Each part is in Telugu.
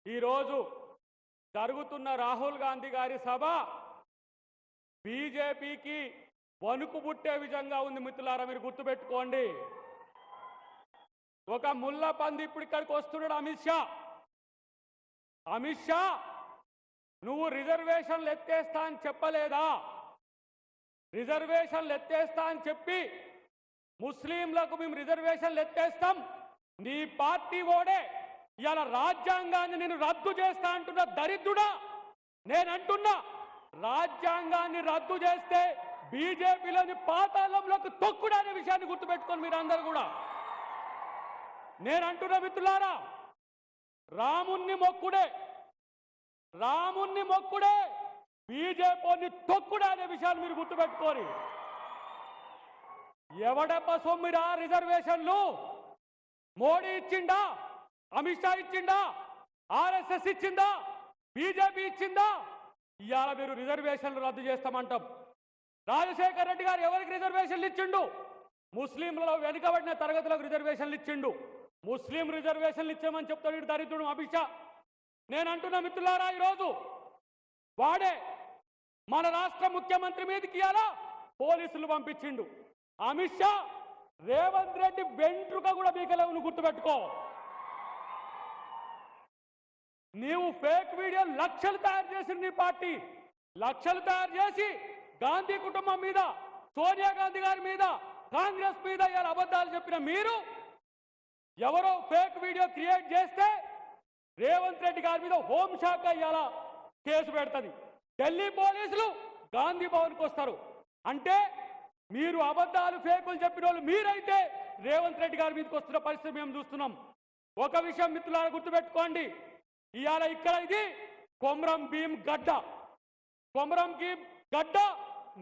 ఈరోజు జరుగుతున్న రాహుల్ గాంధీ గారి సభ బీజేపీకి వణుకు పుట్టే విధంగా ఉంది మిత్రులారా, మీరు గుర్తుపెట్టుకోండి. ఒక ముళ్ళ పంది ఇప్పుడు ఇక్కడికి వస్తున్నాడు అమిత్ షా నువ్వు రిజర్వేషన్లు ఎత్తేస్తా అని చెప్పలేదా? రిజర్వేషన్లు ఎత్తేస్తా అని చెప్పి ముస్లింలకు మేము రిజర్వేషన్లు ఎత్తేస్తాం, నీ పార్టీ ఓడే ఇవాళ రాజ్యాంగాన్ని నేను రద్దు చేస్తా అంటున్న దరిద్రుడా. నేనంటున్నా రాజ్యాంగాన్ని రద్దు చేస్తే బీజేపీలోని పాతాళంలోకి తొక్కుడు అనే విషయాన్ని గుర్తుపెట్టుకొని మీరందరూ కూడా. నేనంటున్నా మిత్రులారా, రాముణ్ణి మొక్కుడే బీజేపీని తొక్కుడు అనే విషయాన్ని మీరు గుర్తుపెట్టుకోరు. ఎవడబ్బ సొమ్మిరా రిజర్వేషన్లు? మోడీ ఇచ్చిండా? అమిత్ షా ఇచ్చిండా? ఆర్ఎస్ఎస్ ఇచ్చిందా? బీజేపీ ఇచ్చిందా? ఇవాళ మీరు రిజర్వేషన్లు రద్దు చేస్తామంటాం. రాజశేఖర్ రెడ్డి గారు ఎవరికి రిజర్వేషన్లు ఇచ్చిండు? ముస్లింలలో వెనుకబడిన తరగతులకు రిజర్వేషన్లు ఇచ్చిండు. ముస్లిం రిజర్వేషన్లు ఇచ్చామని చెప్తాడు ఇటు దరిద్రుడు అమిత్ షా. నేను అంటున్నా మిత్రులారా, ఈరోజు వాడే మన రాష్ట్ర ముఖ్యమంత్రి మీదకి ఇవాళ పోలీసులు పంపించిండు. అమిత్ షా రేవంత్ రెడ్డి వెంట్రుక కూడా మీకలేవు, నువ్వు గుర్తుపెట్టుకో. నీవు ఫేక్ వీడియో లక్షలు తయారు చేసిన నీ పార్టీ లక్షలు తయారు చేసి గాంధీ కుటుంబం మీద, సోనియా గాంధీ గారి మీద, కాంగ్రెస్ మీద ఇలా అబద్ధాలు చెప్పిన మీరు ఎవరో ఫేక్ వీడియో క్రియేట్ చేస్తే రేవంత్ రెడ్డి గారి మీద హోంశాఖ ఇవాళ కేసు పెడుతుంది. ఢిల్లీ పోలీసులు గాంధీ భవన్కి వస్తారు. అంటే మీరు అబద్ధాలు ఫేకులు చెప్పిన వాళ్ళు మీరైతే రేవంత్ రెడ్డి గారి మీదకి వస్తున్న పరిస్థితి మేము చూస్తున్నాం. ఒక విషయం మిత్రులారా గుర్తుపెట్టుకోండి, ఇవాళ ఇక్కడ ఇది కొమరం భీం గడ్డ. కొమరం భీం గడ్డ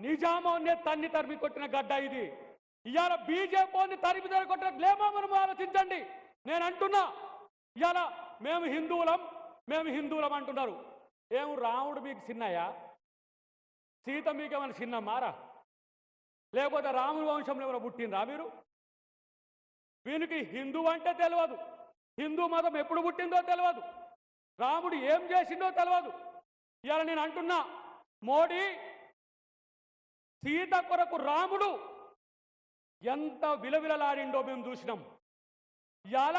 నిజామాన్ని తరిమి కొట్టిన గడ్డ ఇది. ఇవాళ బీజేపీని తరిమి కొట్టిన గ్లేమో మనం ఆలోచించండి. నేను అంటున్నా ఇవాళ మేము హిందువులం అంటున్నారు. ఏం రాముడు మీకు చిన్నయ్యా? సీత మీకేమైనా చిన్నమ్మారా? లేకపోతే రాముని వంశంలో ఏమైనా పుట్టినరా మీరు? వీనికి హిందూ అంటే తెలియదు, హిందూ మతం ఎప్పుడు పుట్టిందో తెలియదు, రాముడు ఏం చేసిందో తెలియదు. ఇవాళ నేను అంటున్నా, మోడీ సీత కొరకు రాముడు ఎంత విలవిలలాడిండో మేము చూసినాం. ఇవాళ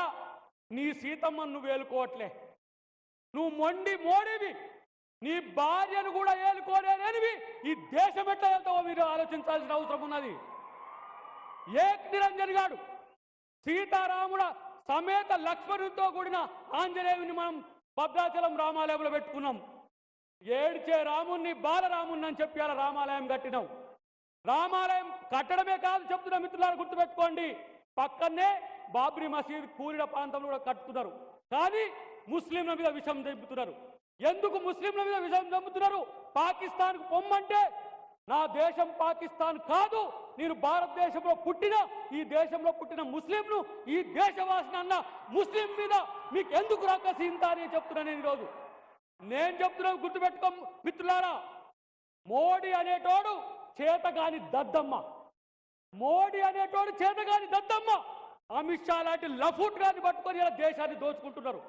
నీ సీతమ్మను నువ్వు ఏలుకోవట్లే, నువ్వు మోడీవి, నీ భార్యను కూడా ఏలుకోలేనివి ఈ దేశం ఎట్లా వెళ్తావో మీరు ఆలోచించాల్సిన అవసరం ఉన్నది. ఏక్ నిరంజన్ గాడు సీతారాముడ సమేత లక్ష్మణుడితో కూడిన ఆంజనేయుని మనం భద్రాచలం రామాలయంలో పెట్టుకున్నాం. ఏడ్చే రాముణ్ణి బాలరాముణ్ణి అని చెప్పి అలా రామాలయం కట్టినాం. రామాలయం కట్టడమే కాదు చెప్తున్నా మిత్రులారా, గుర్తుపెట్టుకోండి, పక్కనే బాబ్రీ మసీద్ కూలిన ప్రాంతంలో కూడా కట్టుతున్నారు. కానీ ముస్లింల మీద విషం చంపుతున్నారు. ఎందుకు ముస్లింల మీద విషం చంపుతున్నారు? పాకిస్తాన్కు పొమ్మంటే నా దేశం పాకిస్తాన్ కాదు, నేను భారతదేశంలో పుట్టిన ఈ దేశంలో పుట్టిన ముస్లింను, ఈ దేశవాసిన అన్న ముస్లిం మీద మీకు ఎందుకు రక్కసింత అని చెప్తున్నా. నేను ఈరోజు నేను చెప్తున్నా, గుర్తుపెట్టుకో మిత్రులారా, మోడీ అనేటోడు చేతగాని దద్దమ్మ. మోడీ అనేటోడు చేతగాని దద్దమ్మ. అమిత్ షా లాంటి లఫూట్ గాని పట్టుకొని ఇలా దేశాన్ని దోచుకుంటున్నారు.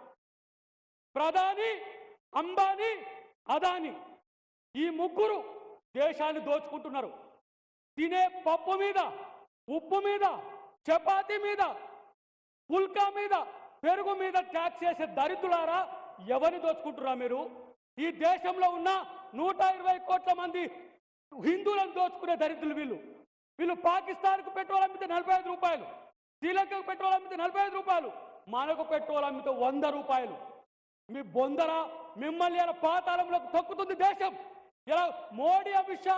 ప్రధాని, అంబానీ, అదానీ ఈ ముగ్గురు దేశాన్ని దోచుకుంటున్నారు. తినే పప్పు మీద, ఉప్పు మీద, చపాతీ మీద, పుల్కా మీద, పెరుగు మీద ట్యాక్స్ చేసే దరిద్రులారా, ఎవరిని దోచుకుంటున్నా మీరు? ఈ దేశంలో ఉన్న 120 కోట్ల మంది హిందువులను దోచుకునే దరిద్రులు వీళ్ళు. పాకిస్తాన్కు పెట్రోల్ అమ్మితే 45 రూపాయలు, శ్రీలంకకు పెట్రోల్ అమ్మితే 45 రూపాయలు, మనకు పెట్రోల్ అమ్మితే 100 రూపాయలు. మీ బొందర మిమ్మల్ని ఇలా పాతాళంలోకి తొక్కుతుంది దేశం. ఇలా మోడీ, అమిత్ షా,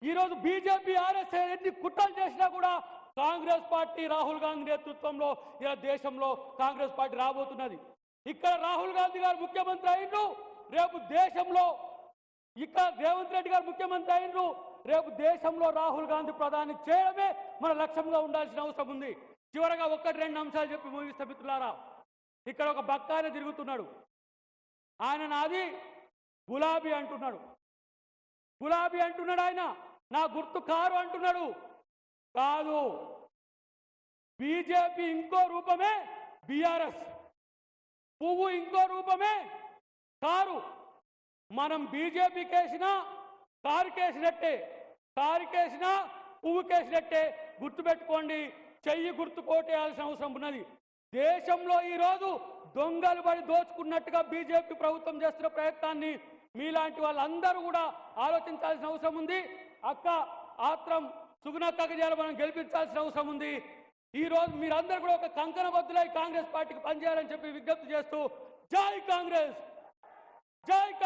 ఈరోజు బీజేపీ, ఆర్ఎస్ఎస్ ఎన్ని కుట్రలు చేసినా కూడా కాంగ్రెస్ పార్టీ రాహుల్ గాంధీ నేతృత్వంలో ఇలా దేశంలో కాంగ్రెస్ పార్టీ రాబోతున్నది. ఇక్కడ రాహుల్ గాంధీ గారు ముఖ్యమంత్రి అయినరు, రేపు దేశంలో ఇక్కడ రేవంత్ రెడ్డి గారు ముఖ్యమంత్రి అయినరు, రేపు దేశంలో రాహుల్ గాంధీ ప్రధాని చేయడమే మన లక్ష్యంగా ఉండాల్సిన అవసరం ఉంది. చివరగా 1-2 అంశాలు చెప్పి ముగిస్తా మిత్రులారా. ఇక్కడ ఒక బక్కాయన తిరుగుతున్నాడు, ఆయన నాది గులాబీ అంటున్నాడు. ఆయన నా గుర్తు కారు అంటున్నాడు. కాదు, బీజేపీ ఇంకో రూపమే బీఆర్ఎస్, పువ్వు ఇంకో రూపమే కారు మనం బీజేపీకి వేసినా కారుకేసినట్టే, కారుకేసినా పువ్వుకేసినట్టే. గుర్తుపెట్టుకోండి, చెయ్యి గుర్తు కోటేయాల్సిన అవసరం ఉన్నది. దేశంలో ఈరోజు దొంగలు పడి దోచుకున్నట్టుగా బీజేపీ ప్రభుత్వం చేస్తున్న ప్రయత్నాన్ని మీలాంటి వాళ్ళందరూ కూడా ఆలోచించాల్సిన అవసరం ఉంది. అక్క ఆత్రం సుగుణక్కకి మనం గెలిపించాల్సిన అవసరం ఉంది. ఈరోజు మీరందరూ కూడా ఒక కంకణబద్దులై కాంగ్రెస్ పార్టీకి పనిచేయాలని చెప్పి విజ్ఞప్తి చేస్తూ జై కాంగ్రెస్, జై కాంగ్రెస్.